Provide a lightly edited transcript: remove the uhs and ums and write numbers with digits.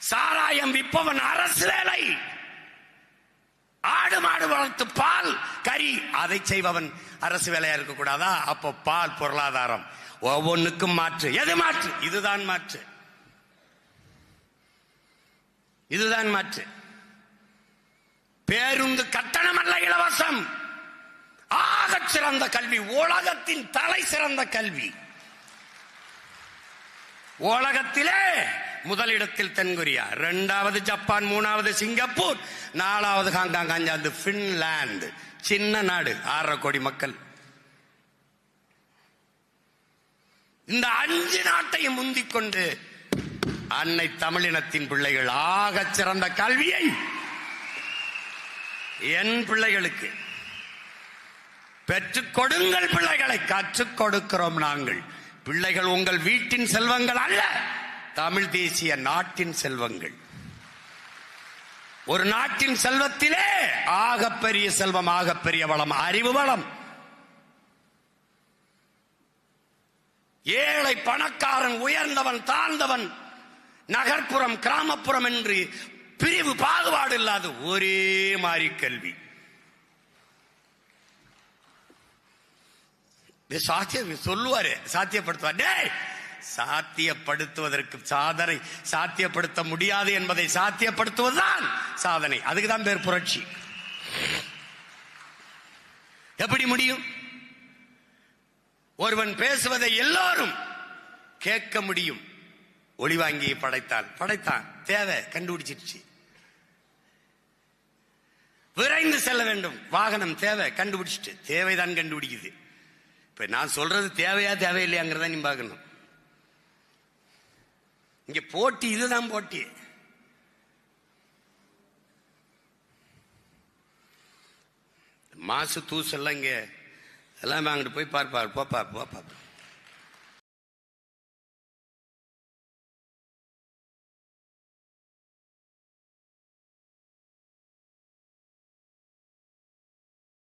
சாராயம் விற்பவன் அரசு வேலை, ஆடு மாடு வளர்த்து பால் கறி அதை செய்பவன் அரசு வேலையா இருக்கக்கூடாதா? அப்போ பால் பொருளாதாரம். ஒவ்வொன்றுக்கும் மாற்று. எது மாற்று? இதுதான் மாற்று, இதுதான் மாற்று. பேருந்து கட்டணம் அல்ல இலவசம். ஆகச் சிறந்த கல்வி, உலகத்தின் தலை சிறந்த கல்வி. உலகத்திலே முதலிடத்தில் தென்கொரியா, 2வது ஜப்பான், 3வது சிங்கப்பூர், 4வது ஹாங்காங், 5வது பின்லாந்து. சின்ன நாடு, 6.5 கோடி மக்கள். இந்த 5 நாட்டையும் முந்திக்கொண்டு அன்னை தமிழினத்தின் பிள்ளைகள் ஆகச் சிறந்த கல்வியை என் பிள்ளைகளுக்கு பெற்றுக் கொடுங்கள். பிள்ளைகளை கற்றுக் கொடுக்கிறோம் நாங்கள். பிள்ளைகள் உங்கள் வீட்டின் செல்வங்கள் அல்ல, தமிழ் தேசிய நாட்டின் செல்வங்கள். ஒரு நாட்டின் செல்வத்திலே ஆகப்பெரிய செல்வம், ஆகப்பெரிய வளம் அறிவு வளம். ஏழை பணக்காரன், உயர்ந்தவன் தாழ்ந்தவன், நகர்ப்புறம் கிராமப்புறம் என்று பிரிவு பாகுபாடு இல்லாத ஒரே மாதிரி கல்வி. சொல்லுவாரு, சாத்தியப்படுத்துவார். சாத்தியப்படுத்துவதற்கு சாதனை, சாத்தியப்படுத்த முடியாது என்பதை சாத்தியப்படுத்துவதுதான் சாதனை. அதுக்குதான் பேர் புரட்சி. எப்படி முடியும்? ஒருவன் பேசுவதை எல்லோரும் கேட்க முடியும். ஒளிவாங்கியை படைத்தான், தேவை கண்டுபிடிச்சிருச்சு. விரைந்து செல்ல வேண்டும், வாகனம் தேவை கண்டுபிடிச்சிட்டு, தேவைதான் கண்டுபிடிக்குது. இப்ப நான் சொல்றது தேவையா தேவையில்லையாங்கிறத நீ பார்க்கணும். இங்க போட்டி, இதுதான் போட்டி. மாசு தூசெல்லாம் இங்க எல்லாமே அங்கிட்டு போய் பார்ப்பார், போப்பா.